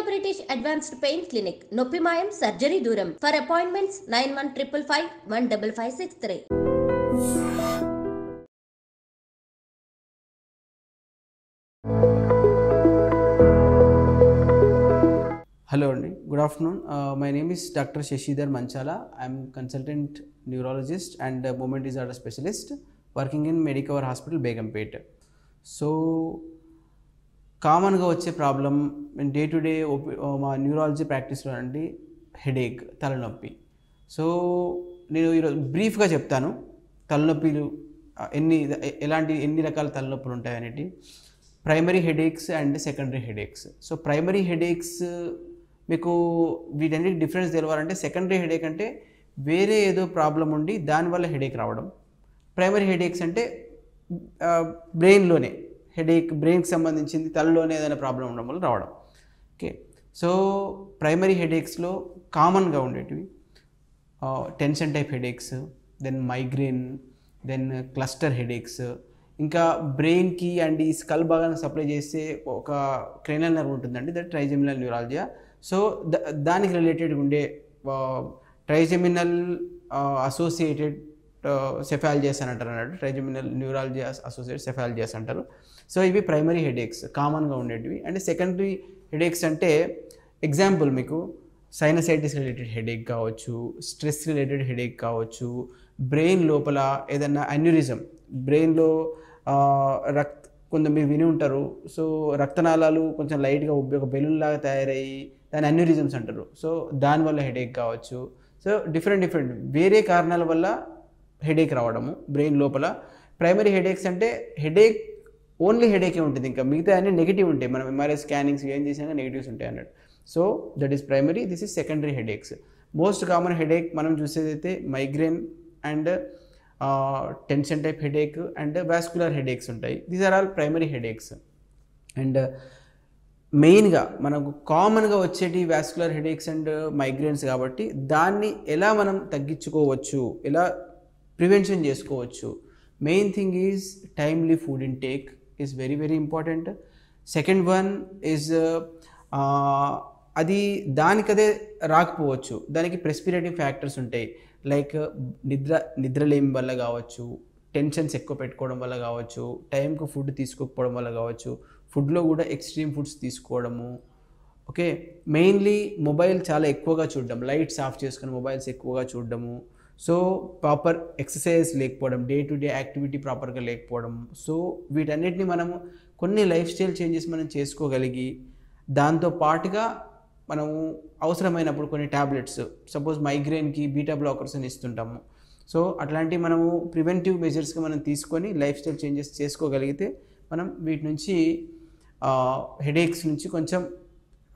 British Advanced Pain Clinic, Noppimayam Surgery Duram. For appointments 9155 15563. Hello, good afternoon. My name is Dr. Shashidhar Manchala. I am consultant neurologist and movement disorder specialist working in Medicover Hospital, Begumpet. So, కామన్గా వచ్చే problem day to day మా neurology ప్రాక్టీస్లో అండి headache, తలనొప్పి. So నేను ఈరోజు బ్రీఫ్గా చెప్తాను తలనొప్పిలు ఎన్ని రకాల తలనొప్పులు ఉంటాయనేది. Primary headaches and secondary headaches. So primary headaches మీకు వీటన్నిటి డిఫరెన్స్ తెలవాలంటే సెకండరీ హెడేక్ అంటే వేరే ఏదో ప్రాబ్లం ఉండి దానివల్ల హెడేక్ రావడం. ప్రైమరీ హెడేక్స్ అంటే బ్రెయిన్లోనే హెడేక్, బ్రెయిన్కి సంబంధించింది తలలోనే ఏదైనా ప్రాబ్లం ఉండడం వల్ల రావడం. ఓకే, సో ప్రైమరీ హెడేక్స్లో కామన్గా ఉండేటివి tension type headaches, then migraine, then cluster headaches. ఇంకా బ్రెయిన్కి అండ్ ఈ స్కల్ భాగానికి సప్లై చేసే ఒక క్రేనియల్ నర్వ్ ఉంటుందండి, దట్ ట్రైజెమినల్ న్యూరాలజియా. సో దానికి రిలేటెడ్ ఉండే ట్రైజెమినల్ అసోసియేటెడ్ సెఫాలజియాస్ అని అంటారు అన్నట్టు, ట్రైజెమినల్ న్యూరాలజియా అసోసియేటెడ్ సెఫాలజియాస్ అంటారు. సో ఇవి ప్రైమరీ హెడేక్స్ కామన్గా ఉండేటివి. అండ్ సెకండరీ హెడేక్స్ అంటే ఎగ్జాంపుల్ మీకు సైనసైటిస్ రిలేటెడ్ హెడేక్ కావచ్చు, స్ట్రెస్ రిలేటెడ్ హెడేక్ కావచ్చు, బ్రెయిన్ లోపల ఏదన్నా అన్యూరిజం, బ్రెయిన్లో కొంచెం మీరు విని ఉంటారు. సో రక్తనాళాలు కొంచెం లైట్గా ఉబ్బి ఒక బెలూన్ లాగా తయారయ్యి దాని అన్యూరిజమ్స్ అంటారు. సో దానివల్ల హెడేక్ కావచ్చు. సో డిఫరెంట్ వేరే కారణాల వల్ల హెడేక్ రావడము బ్రెయిన్ లోపల. ప్రైమరీ హెడేక్స్ అంటే హెడేక్ ఓన్లీ హెడేకే ఉంటుంది, ఇంకా మిగతా అన్ని నెగిటివ్ ఉంటాయి. మనం ఎంఆర్ఐ స్కానింగ్స్ ఏం చేసినా నెగిటివ్స్ ఉంటాయి అన్నట్టు. So that is primary. This is secondary headaches. Most common headache మనం చూసేదైతే migraine and tension type headache and vascular headaches ఉంటాయి. These are all primary headaches. And మెయిన్గా మనకు కామన్గా వచ్చేటి వాస్కులర్ హెడేక్స్ అండ్ మైగ్రేన్స్ కాబట్టి దాన్ని ఎలా మనం తగ్గించుకోవచ్చు, ఎలా ప్రివెన్షన్ చేసుకోవచ్చు. Main thing is timely food intake is very important. Second one is అది దానికదే రాకపోవచ్చు, దానికి ప్రెస్పిరేటివ్ ఫ్యాక్టర్స్ ఉంటాయి. లైక్ నిద్రలేమి వల్ల కావచ్చు, టెన్షన్స్ ఎక్కువ పెట్టుకోవడం వల్ల కావచ్చు, టైంకు ఫుడ్ తీసుకోకపోవడం వల్ల కావచ్చు, ఫుడ్లో కూడా ఎక్స్ట్రీమ్ ఫుడ్స్ తీసుకోవడము. ఓకే, మెయిన్లీ మొబైల్ చాలా ఎక్కువగా చూడడం, లైట్స్ ఆఫ్ చేసుకుని మొబైల్స్ ఎక్కువగా చూడడము. సో ప్రాపర్ ఎక్సర్సైజ్ లేకపోవడం, డే టు డే యాక్టివిటీ ప్రాపర్గా లేకపోవడం. సో వీటన్నిటిని మనము కొన్ని లైఫ్ స్టైల్ చేంజెస్ మనం చేసుకోగలిగి దాంతో పాటుగా మనము అవసరమైనప్పుడు కొన్ని ట్యాబ్లెట్స్, సపోజ్ మైగ్రేన్కి బీటా బ్లాకర్స్ అని ఇస్తుంటాము. సో అట్లాంటివి మనము ప్రివెంటివ్ మెజర్స్గా మనం తీసుకొని లైఫ్ స్టైల్ చేంజెస్ చేసుకోగలిగితే మనం వీటి నుంచి హెడేక్స్ నుంచి కొంచెం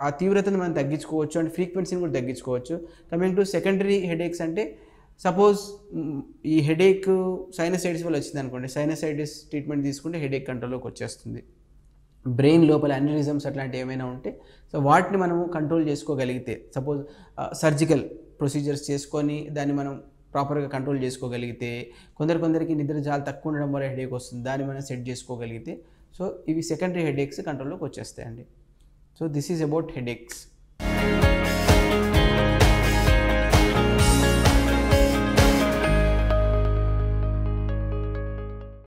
ఆ తీవ్రతను మనం తగ్గించుకోవచ్చు అండ్ ఫ్రీక్వెన్సీని కూడా తగ్గించుకోవచ్చు. కమింగ్ టు సెకండరీ హెడేక్స్ అంటే సపోజ్ ఈ హెడేక్ సైనసైటిస్ వల్ల వచ్చింది అనుకోండి, సైనసైటిస్ ట్రీట్మెంట్ తీసుకుంటే హెడేక్ కంట్రోల్లోకి వచ్చేస్తుంది. బ్రెయిన్ లోపల అన్యూరిజమ్స్ అట్లాంటివి ఏమైనా ఉంటే సో వాటిని మనము కంట్రోల్ చేసుకోగలిగితే, సపోజ్ సర్జికల్ ప్రొసీజర్స్ చేసుకొని దాన్ని మనం ప్రాపర్గా కంట్రోల్ చేసుకోగలిగితే, కొందరికి నిద్ర చాలా తక్కువ ఉండడం వల్ల హెడేక్ వస్తుంది, దాన్ని మనం సెట్ చేసుకోగలిగితే సో ఇవి సెకండరీ హెడేక్స్ కంట్రోల్లోకి వచ్చేస్తాయండి. So this is about headaches.